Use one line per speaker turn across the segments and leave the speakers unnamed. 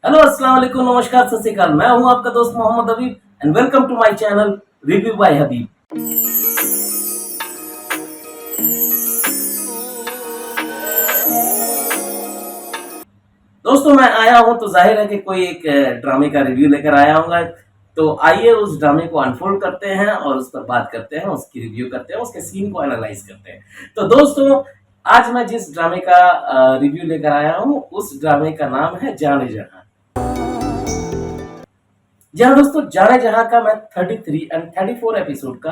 Hello अस्सलाम वालेकुम, नमस्कार, सत श्री अकाल। मैं हूं आपका दोस्त Mohammad Habib and welcome to my channel review by Habib. दोस्तों मैं आया हूं तो जाहिर है कि कोई एक ड्रामे का रिव्यू लेकर आया हूँगा। तो आइए उस ड्रामे को अनफोल्ड करते हैं और उस पर बात करते हैं, उसकी रिव्यू करते हैं, उसके सीन को एनालाइज करते हैं। तो दोस्तों आज मैं जिस ड्रामे का रिव्यू लेकर आया हूं उस ड्रामे का नाम है जाने जहां। जी हाँ दोस्तों, जाने जहां का मैं 33 एंड 34 एपिसोड का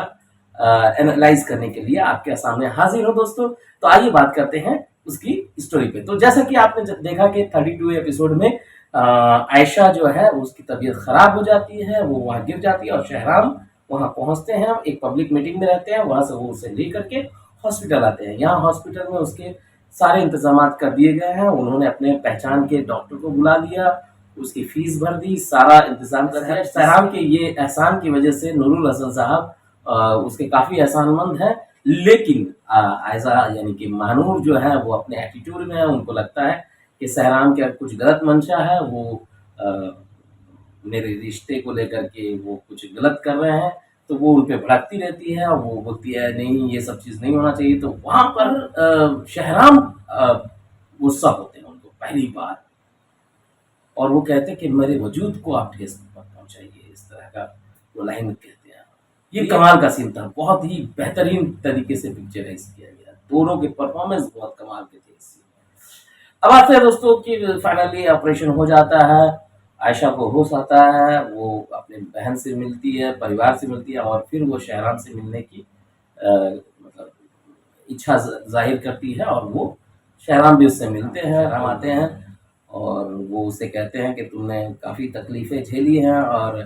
एनालाइज करने के लिए आपके सामने हाजिर हूँ दोस्तों। तो आइए बात करते हैं उसकी स्टोरी पे। तो जैसा कि आपने देखा कि 32 एपिसोड में आयशा जो है उसकी तबीयत खराब हो जाती है, वो वहां गिर जाती है और शहराम वहां पहुंचते हैं, एक पब्लिक मीटिंग में रहते हैं, वहां से वो उसे लेकर के हॉस्पिटल आते हैं। यहाँ हॉस्पिटल में उसके सारे इंतजाम कर दिए गए हैं, उन्होंने अपने पहचान के डॉक्टर को बुला लिया, उसकी फीस भर दी, सारा इंतजाम कर दिया। सहराम के ये एहसान की वजह से नूरुल हसन साहब उसके काफी एहसानमंद हैं। लेकिन आयजा यानी कि महानूर जो है वो अपने एटीट्यूड में है, उनको लगता है कि सहराम के कुछ गलत मंशा है, वो अ, मेरे रिश्ते को लेकर के वो कुछ गलत कर रहे हैं। तो वो उन पे भड़कती रहती है और वो बोलती है नहीं ये सब चीज़ नहीं होना चाहिए। तो वहाँ पर शहराम गुस्सा होते हैं उनको पहली बार, और वो कहते हैं कि मेरे वजूद को आप ठेस मत पहुंचाइए, इस तरह का वो लाइन कहते हैं। ये कमाल का सीन था, बहुत ही बेहतरीन तरीके से पिक्चराइज किया गया, दोनों के परफॉर्मेंस बहुत कमाल के थे इस सीन में। अब आते हैं दोस्तों कि फाइनली ऑपरेशन हो जाता है, आयशा को होश आता है, वो अपने बहन से मिलती है, परिवार से मिलती है और फिर वो शहराम से मिलने की मतलब इच्छा जाहिर करती है और वो शहराम भी उससे मिलते हैं, हम आते हैं और वो उसे कहते हैं कि तुमने काफ़ी तकलीफ़ें झेली हैं और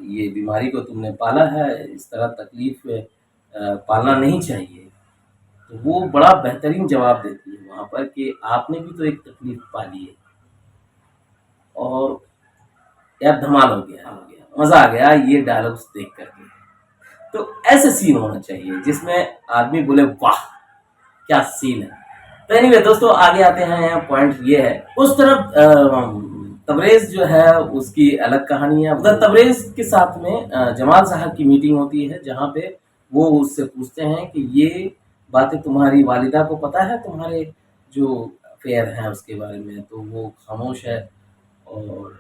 ये बीमारी को तुमने पाला है, इस तरह तकलीफ़ पालना नहीं चाहिए। तो वो बड़ा बेहतरीन जवाब देती है वहाँ पर कि आपने भी तो एक तकलीफ़ पाली है। और यार धमाल हो गया, मज़ा आ गया ये डायलॉग्स देख कर के। तो ऐसे सीन होना चाहिए जिसमें आदमी बोले वाह! क्या सीन है। तो एनीवे दोस्तों आगे आते हैं, पॉइंट ये है उस तरफ तबरेज जो है उसकी अलग कहानी है। उधर तबरेज के साथ में जमाल साहब की मीटिंग होती है जहाँ पे वो उससे पूछते हैं कि ये बातें तुम्हारी वालिदा को पता है, तुम्हारे जो अफेयर हैं उसके बारे में। तो वो खामोश है और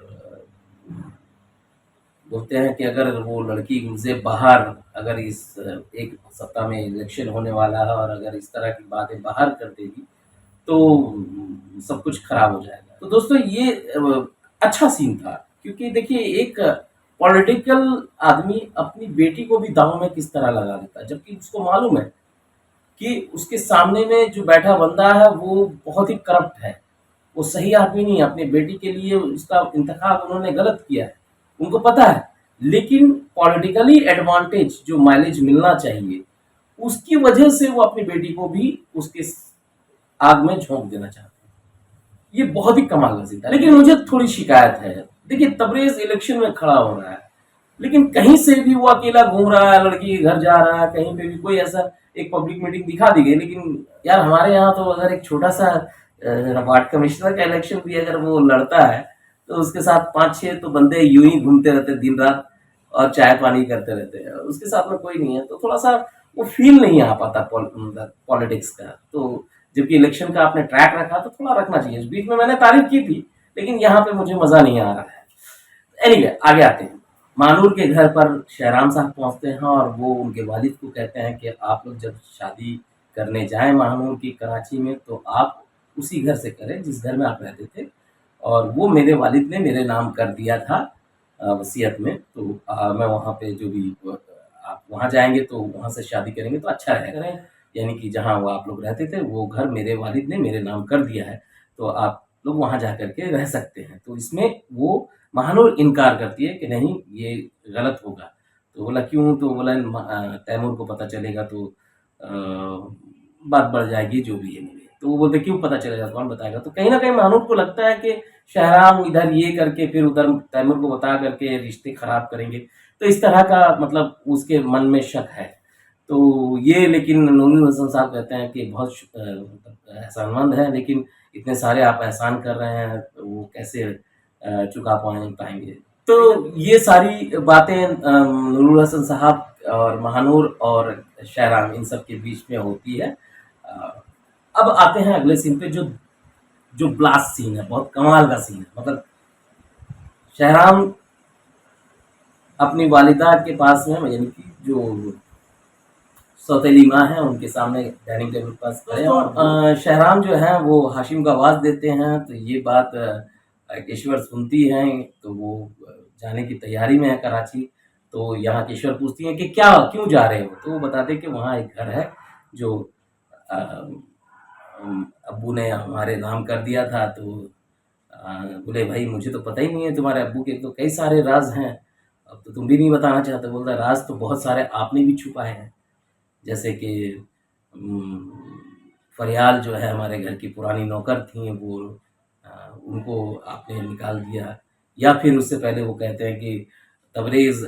बोलते हैं कि अगर वो लड़की मुझसे बाहर, अगर इस एक सप्ताह में इलेक्शन होने वाला है और अगर इस तरह की बातें बाहर कर देगी तो सब कुछ खराब हो जाएगा। तो दोस्तों ये अच्छा सीन था, क्योंकि देखिए एक पॉलिटिकल आदमी अपनी बेटी को भी दांव में किस तरह लगा देता है, जबकि उसको मालूम है कि उसके सामने में जो बैठा बंदा है वो बहुत ही करप्ट है, वो सही आदमी नहीं है, अपनी बेटी के लिए उसका इंतखाब उन्होंने गलत किया है, उनको पता है। लेकिन पॉलिटिकली एडवांटेज जो माइलेज मिलना चाहिए उसकी वजह से वो अपनी बेटी को भी उसके आग में झोंक देना चाहते हैं। ये बहुत ही कमाल का सीन था। लेकिन मुझे थोड़ी शिकायत है, देखिए तबरेज इलेक्शन में खड़ा हो रहा है लेकिन कहीं से भी वो अकेला घूम रहा है, लड़की के घर जा रहा है, कहीं पे भी कोई ऐसा एक पब्लिक मीटिंग दिखा दी गई। लेकिन यार हमारे यहाँ तो अगर एक छोटा सा वार्ड कमिश्नर का इलेक्शन भी अगर वो लड़ता है तो उसके साथ 5-6 तो बंदे यूं ही घूमते रहते हैं दिन रात और चाय पानी करते रहते हैं, उसके साथ में कोई नहीं है। तो थोड़ा सा वो फील नहीं आ पाता पॉलिटिक्स का। तो जबकि इलेक्शन का आपने ट्रैक रखा तो थोड़ा रखना चाहिए। इस बीच में मैंने तारीफ की थी लेकिन यहाँ पे मुझे मजा नहीं आ रहा है। एनीवे आगे आते हैं। मानूर के घर पर शहराम साहब पहुंचते हैं और वो उनके वालिद को कहते हैं कि आप लोग जब शादी करने जाएं महानूर की कराची में तो आप उसी घर से करें जिस घर में आप रहते थे, और वो मेरे वालिद ने मेरे नाम कर दिया था वसीयत में। तो मैं वहाँ पे जो भी आप वहाँ जाएंगे तो वहाँ से शादी करेंगे तो अच्छा रहेगा, यानी कि जहाँ वो आप लोग रहते थे वो घर मेरे वालिद ने मेरे नाम कर दिया है, तो आप लोग वहाँ जा कर के रह सकते हैं। तो इसमें वो महानूर इनकार करती है कि नहीं ये गलत होगा। तो बोला क्यों? तो बोला तैमूर को पता चलेगा तो बात बढ़ जाएगी, जो भी है मेरे। तो वो बोलते क्यों पता चलेगा, कौन बताएगा? तो कहीं ना कहीं महानूर को लगता है कि शहराम इधर ये करके फिर उधर तैमूर को बता करके रिश्ते खराब करेंगे। तो इस तरह का मतलब उसके मन में शक है। तो ये लेकिन नूरुल हसन साहब कहते हैं कि बहुत मतलब एहसानमंद है, लेकिन इतने सारे आप एहसान कर रहे हैं तो वो कैसे चुका पाएंगे। तो ये सारी बातें नूरुल हसन साहब और महानूर और शहराम इन सब के बीच में होती है। अ, अब आते हैं अगले सीन पे, जो जो ब्लास्ट सीन है, बहुत कमाल का सीन है। मतलब शहराम अपनी वालिदा के पास में, यानी कि जो सौतेली माँ है, उनके सामने डाइनिंग टेबल के पास खड़े हैं और शहराम जो है वो हाशिम को आवाज़ देते हैं। तो ये बात केशवर सुनती हैं, तो वो जाने की तैयारी में है कराची। तो यहाँ केशवर पूछती हैं कि क्या, क्यों जा रहे हो? तो वो बताते हैं कि वहाँ एक घर है जो अ, अब्बू ने हमारे नाम कर दिया था। तो बोले भाई मुझे तो पता ही नहीं है, तुम्हारे अब्बू के तो कई सारे राज हैं, अब तो तुम भी नहीं बताना चाहते। बोलता राज तो बहुत सारे आपने भी छुपाए हैं, जैसे कि फरियाल जो है हमारे घर की पुरानी नौकर थी, वो उनको आपने निकाल दिया। या फिर उससे पहले वो कहते हैं कि तबरेज़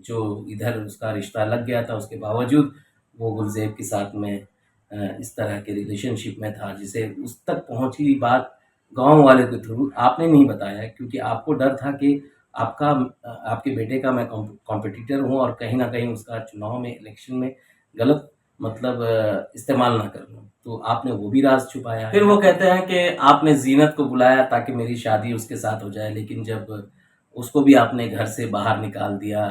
जो इधर उसका रिश्ता लग गया था, उसके बावजूद वो गुलज़ेब के साथ में इस तरह के रिलेशनशिप में था, जिसे उस तक पहुंची बात गांव वाले के थ्रू आपने नहीं बताया, क्योंकि आपको डर था कि आपका आपके बेटे का मैं कॉम्पिटिटर हूँ और कहीं ना कहीं उसका चुनाव में, इलेक्शन में गलत मतलब इस्तेमाल ना कर लूँ। तो आपने वो भी राज छुपाया। फिर वो कहते हैं कि आपने जीनत को बुलाया ताकि मेरी शादी उसके साथ हो जाए, लेकिन जब उसको भी आपने घर से बाहर निकाल दिया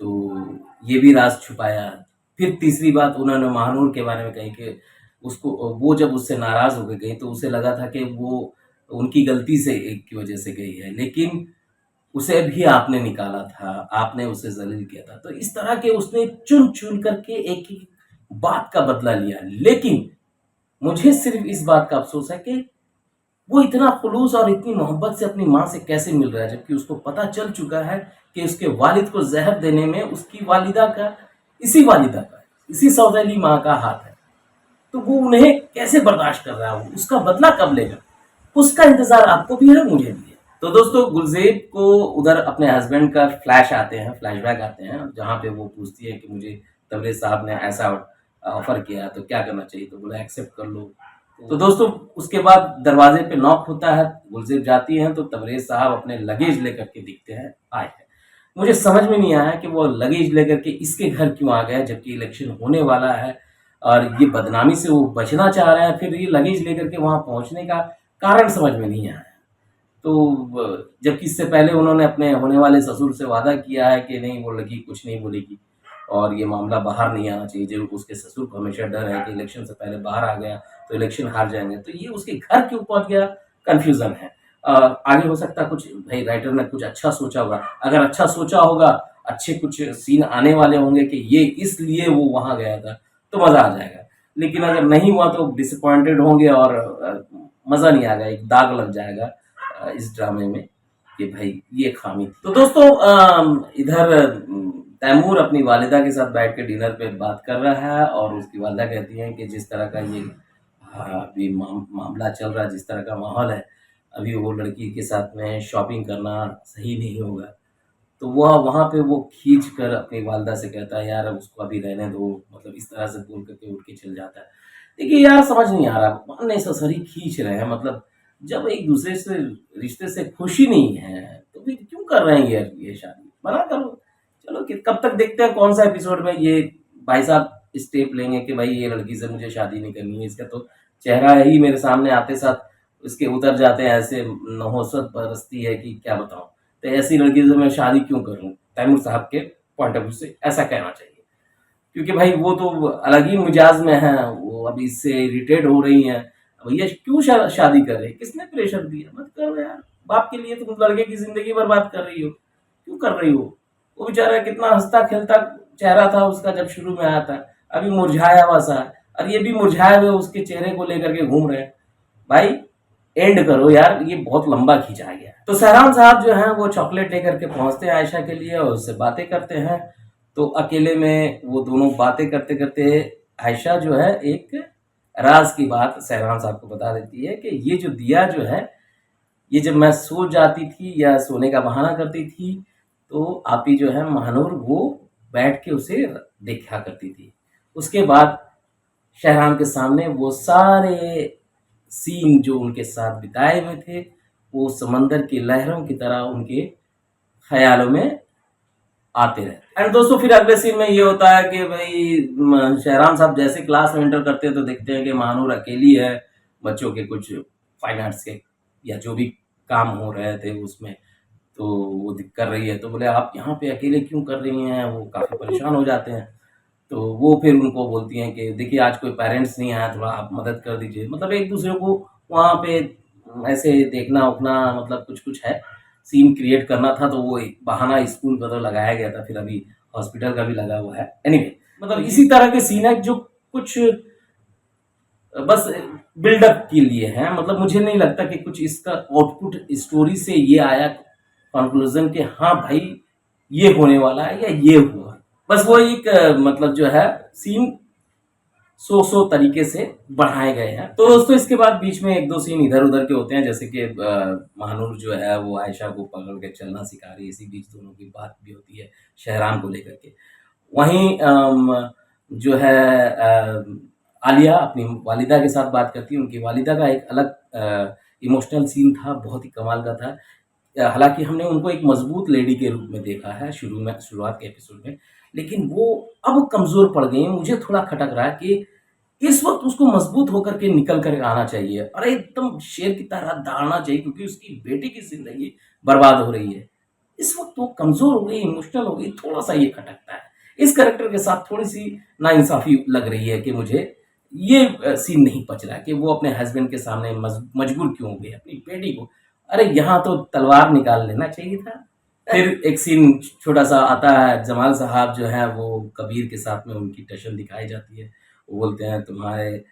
तो ये भी राज छुपाया। फिर तीसरी बात उन्होंने महानूर के बारे में कही कि उसको, वो जब उससे नाराज होकर गई तो उसे लगा था कि वो उनकी गलती से एक की वजह से गई है, लेकिन उसे भी आपने निकाला था, आपने उसे जलील किया था। तो इस तरह के उसने चुन चुन करके एक ही बात का बदला लिया। लेकिन मुझे सिर्फ इस बात का अफसोस है कि वो इतना खुलूस और इतनी मोहब्बत से अपनी माँ से कैसे मिल रहा है, जबकि उसको पता चल चुका है कि उसके वालिद को जहर देने में उसकी वालिदा का, इसी सौतेली माँ का हाथ है। तो वो उन्हें कैसे बर्दाश्त कर रहा है, उसका बदला कब लेगा, उसका इंतजार आपको भी है, मुझे भी है। तो दोस्तों गुलजेब को उधर अपने हस्बैंड का फ्लैशबैक आते हैं, जहाँ पे वो पूछती है कि मुझे तबरेज साहब ने ऐसा ऑफर किया तो क्या करना चाहिए, तो बोला एक्सेप्ट कर लो। तो दोस्तों उसके बाद दरवाजे पे नॉक होता है, गुलजेब जाती हैं तो तबरेज साहब अपने लगेज लेकर के दिखते हैं आए हैं। मुझे समझ में नहीं आया कि वो लगेज लेकर के इसके घर क्यों आ गए, जबकि इलेक्शन होने वाला है और ये बदनामी से वो बचना चाह रहे हैं। फिर ये लगेज लेकर के वहां पहुंचने का कारण समझ में नहीं आया। तो जबकि इससे पहले उन्होंने अपने होने वाले ससुर से वादा किया है कि नहीं, वो लड़की कुछ नहीं बोलेगी और ये मामला बाहर नहीं आना चाहिए। जो उसके ससुर को हमेशा डर है कि इलेक्शन से पहले बाहर आ गया तो इलेक्शन हार जाएंगे, तो ये उसके घर क्यों पहुंच गया, कंफ्यूजन है। आगे हो सकता है कुछ भाई राइटर ने कुछ अच्छा सोचा होगा, अगर अच्छा सोचा होगा, अच्छे कुछ सीन आने वाले होंगे कि ये इसलिए वो वहां गया था, तो मजा आ जाएगा। लेकिन अगर नहीं हुआ तो डिसअपॉइंटेड होंगे और मजा नहीं आएगा, एक दाग लग जाएगा इस ड्रामे में कि भाई ये खामी थी। तो दोस्तों इधर तैमूर अपनी वालिदा के साथ बैठ के डिनर पे बात कर रहा है और उसकी वालिदा कहती है कि जिस तरह का ये अभी मामला चल रहा है, जिस तरह का माहौल है, अभी वो लड़की के साथ में शॉपिंग करना सही नहीं होगा। तो वह वहाँ पे वो खींच कर अपनी वालिदा से कहता है यार उसको अभी रहने दो, मतलब इस तरह से बोल करके उठ के चल जाता है। देखिए यार समझ नहीं आ रहा, अननेसेसरी खींच रहे हैं। मतलब जब एक दूसरे से रिश्ते से खुशी नहीं है तो फिर क्यों कर रहे हैं ये शादी, मना करो। चलो कि कब तक देखते हैं कौन सा एपिसोड में ये भाई साहब स्टेप लेंगे कि भाई ये लड़की से मुझे शादी नहीं करनी है, इसका तो चेहरा ही मेरे सामने आते साथ उसके उतर जाते हैं, ऐसे नहोसत बरसती है कि क्या बताऊं। तो ऐसी लड़की से मैं शादी क्यों करूं, तैमूर साहब के पॉइंट ऑफ व्यू से ऐसा कहना चाहिए। क्योंकि भाई वो तो अलग ही मिजाज में है, वो अभी इससे इरिटेट हो रही हैं। भैया क्यों शादी कर रहे हैं, किसने प्रेशर दिया, मत करो यार। बाप के लिए तुम लड़के की जिंदगी बर्बाद कर रही हो, क्यों कर रही हो। वो बेचारा कितना हंसता खेलता चेहरा था उसका जब शुरू में आया था, अभी मुरझाया हुआ सा, और ये भी मुरझाए हुए उसके चेहरे को लेकर के घूम रहे हैं। भाई एंड करो यार, ये बहुत लंबा खींचा गया। तो सहरान साहब जो हैं वो चॉकलेट लेकर के पहुंचते हैं आयशा के लिए और उससे बातें करते हैं। तो अकेले में वो दोनों बातें करते करते आयशा जो है एक राज की बात सहरान साहब को बता देती है कि ये जो दिया जो है, ये जब मैं सो जाती थी या सोने का बहाना करती थी तो आप ही जो है महानूर वो बैठ के उसे देखा करती थी। उसके बाद शहराम के सामने वो सारे सीन जो उनके साथ बिताए हुए थे वो समंदर की लहरों की तरह उनके ख्यालों में आते रहते। एंड दोस्तों फिर अगले सीन में ये होता है कि भाई शहराम साहब जैसे क्लास में एंटर करते हैं तो देखते हैं कि महानूर अकेली है, बच्चों के कुछ फाइन आर्ट्स के या जो भी काम हो रहे थे उसमें, तो वो कर रही है। तो बोले आप यहाँ पे अकेले क्यों कर रही हैं, वो काफ़ी परेशान हो जाते हैं। तो वो फिर उनको बोलती हैं कि देखिए आज कोई पेरेंट्स नहीं आया, थोड़ा आप मदद कर दीजिए। मतलब एक दूसरे को वहाँ पे ऐसे देखना उखना, मतलब कुछ कुछ है, सीन क्रिएट करना था, तो वो एक बहाना स्कूल का तो लगाया गया था, फिर अभी हॉस्पिटल का भी लगा हुआ है। एनीवे मतलब इसी तरह के सीन है जो कुछ बस बिल्डअप के लिए है। मतलब मुझे नहीं लगता कि कुछ इसका आउटपुट स्टोरी से ये आया कंक्लूजन कि हाँ भाई ये होने वाला है या ये हुआ। बस वो एक मतलब जो है सीन सो तरीके से बढ़ाए गए हैं। तो दोस्तों इसके बाद बीच में एक दो सीन इधर उधर के होते हैं, जैसे कि महानूर जो है वो आयशा को पकड़ के चलना सिखा रही है, इसी बीच दोनों की बात भी होती है शहराम को लेकर के। वहीं जो है आलिया अपनी वालिदा के साथ बात करती है। उनकी वालिदा का एक अलग इमोशनल सीन था, बहुत ही कमाल का था। हालांकि हमने उनको एक मजबूत लेडी के रूप में देखा है शुरुआत के एपिसोड में, लेकिन वो अब कमजोर पड़ गई हैं। मुझे थोड़ा खटक रहा है कि इस वक्त उसको मजबूत होकर के निकल कर आना चाहिए, अरे एकदम शेर की तरह दहाड़ना चाहिए, क्योंकि उसकी बेटी की जिंदगी बर्बाद हो रही है। इस वक्त वो कमजोर हो गई, इमोशनल हो गई, थोड़ा सा ये खटकता है। इस कैरेक्टर के साथ थोड़ी सी नाइंसाफी लग रही है कि मुझे ये सीन नहीं पच रहा कि वो अपने हस्बैंड के सामने मजबूर क्यों हो गई अपनी बेटी को। अरे यहाँ तो तलवार निकाल लेना चाहिए था। फिर एक सीन छोटा सा आता है, जमाल साहब जो है वो कबीर के साथ में उनकी टशन दिखाई जाती है। वो बोलते हैं तुम्हारे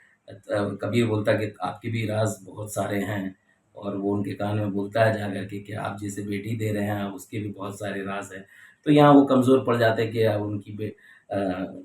कबीर बोलता है कि आपके भी राज बहुत सारे हैं, और वो उनके कान में बोलता है जाकर के कि आप जिसे बेटी दे रहे हैं उसके भी बहुत सारे राज हैं। तो यहाँ वो कमज़ोर पड़ जाते हैं कि अब उनकी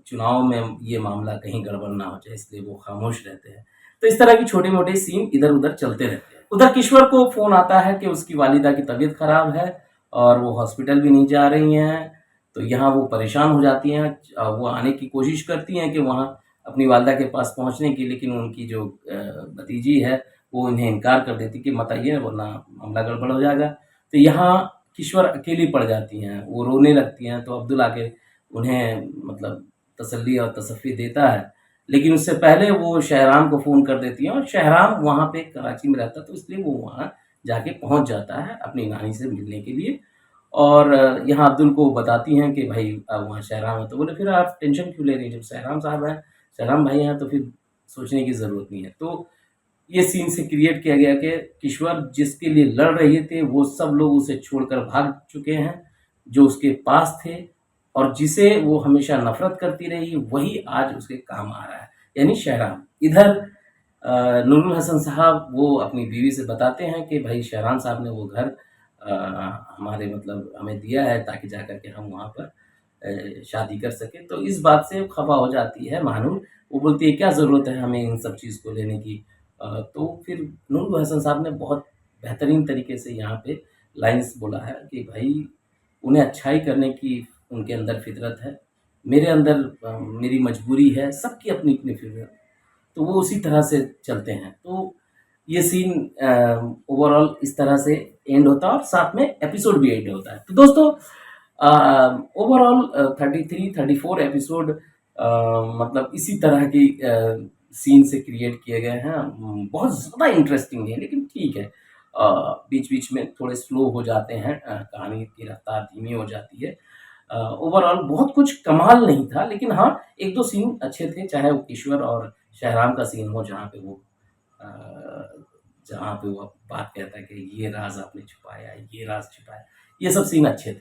चुनाव में ये मामला कहीं गड़बड़ ना हो जाए, इसलिए वो खामोश रहते हैं। तो इस तरह की छोटे मोटे सीन इधर उधर चलते रहते हैं। उधर किश्वर को फ़ोन आता है कि उसकी वालिदा की तबीयत खराब है और वो हॉस्पिटल भी नहीं जा रही हैं। तो यहाँ वो परेशान हो जाती हैं। वो आने की कोशिश करती हैं कि वहाँ अपनी वालिदा के पास पहुँचने की, लेकिन उनकी जो भतीजी है वो इन्हें इनकार कर देती कि मत आइए वरना मामला गड़बड़ हो जाएगा। तो यहाँ किश्वर अकेली पड़ जाती हैं, वो रोने लगती हैं। तो अब्दुल आके उन्हें मतलब तसल्ली और तसफ़ी देता है, लेकिन उससे पहले वो शहराम को फ़ोन कर देती हैं, और शहराम वहाँ पे कराची में रहता, तो इसलिए वो वहाँ जाके पहुँच जाता है अपनी नानी से मिलने के लिए। और यहाँ अब्दुल को बताती हैं कि भाई वहाँ शहराम है। तो बोले फिर आप टेंशन क्यों ले रही हैं, जब शहराम साहब हैं, शहराम भाई हैं, तो फिर सोचने की ज़रूरत नहीं है। तो ये सीन से क्रिएट किया गया कि किश्वर जिसके लिए लड़ रहे थे वो सब लोग उसे छोड़कर भाग चुके हैं, जो उसके पास थे, और जिसे वो हमेशा नफरत करती रही वही आज उसके काम आ रहा है, यानी शहराम। इधर नूरुल हसन साहब वो अपनी बीवी से बताते हैं कि भाई शहराम साहब ने वो घर हमारे मतलब हमें दिया है ताकि जाकर के हम वहाँ पर शादी कर सकें। तो इस बात से खफा हो जाती है महानूर। वो बोलती है क्या ज़रूरत है हमें इन सब चीज़ को लेने की। तो फिर नूरुल हसन साहब ने बहुत बेहतरीन तरीके से यहाँ पे लाइन्स बोला है कि भाई उन्हें अच्छाई करने की उनके अंदर फितरत है, मेरे अंदर मेरी मजबूरी है, सबकी अपनी अपनी फितरत, तो वो उसी तरह से चलते हैं। तो ये सीन ओवरऑल इस तरह से एंड होता है और साथ में एपिसोड भी एंड होता है। तो दोस्तों ओवरऑल 33 34 एपिसोड मतलब इसी तरह की सीन से क्रिएट किए गए हैं। बहुत ज़्यादा इंटरेस्टिंग है, लेकिन ठीक है बीच बीच में थोड़े स्लो हो जाते हैं, कहानी की रफ्तार धीमी हो जाती है। ओवरऑल बहुत कुछ कमाल नहीं था, लेकिन हाँ एक दो सीन अच्छे थे, चाहे वो ईश्वर और शहराम का सीन हो अ, जहाँ पे वो बात कहता है कि ये राज आपने छुपाया, ये राज छुपाया, ये सब सीन अच्छे थे।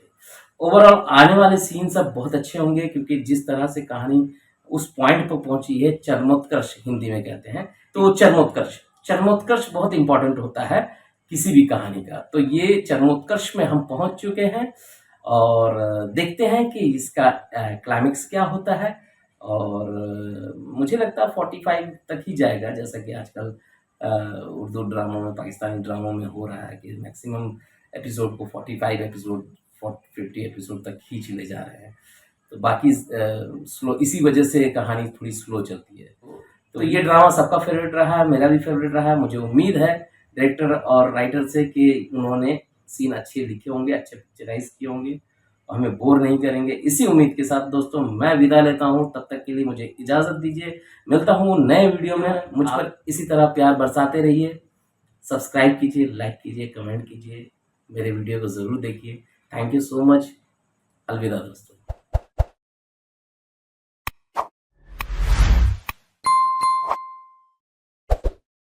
ओवरऑल आने वाले सीन सब बहुत अच्छे होंगे, क्योंकि जिस तरह से कहानी उस पॉइंट पर पहुंची है, चरमोत्कर्ष हिंदी में कहते हैं, तो चरमोत्कर्ष चरमोत्कर्ष बहुत इंपॉर्टेंट होता है किसी भी कहानी का। तो ये चरमोत्कर्ष में हम पहुंच चुके हैं, और देखते हैं कि इसका क्लाइमेक्स क्या होता है। और मुझे लगता है 45 तक ही जाएगा, जैसा कि आजकल उर्दू ड्रामों में, पाकिस्तानी ड्रामों में हो रहा है कि मैक्सिमम एपिसोड को 45 एपिसोड 50 एपिसोड तक खींच ले जा रहे हैं। तो बाकी स्लो, इसी वजह से कहानी थोड़ी स्लो चलती है। तो ये ड्रामा सबका फेवरेट रहा है, मेरा भी फेवरेट रहा है। मुझे उम्मीद है डायरेक्टर और राइटर से कि उन्होंने सीन अच्छे लिखे होंगे, अच्छे पिक्चराइज किए होंगे, हमें बोर नहीं करेंगे। इसी उम्मीद के साथ दोस्तों मैं विदा लेता हूँ, तब तक के लिए मुझे इजाज़त दीजिए। मिलता हूँ नए वीडियो में, मुझ पर इसी तरह प्यार बरसाते रहिए। सब्सक्राइब कीजिए, लाइक कीजिए, कमेंट कीजिए, मेरे वीडियो को ज़रूर देखिए। Thank you so much. अलविदा दोस्तों।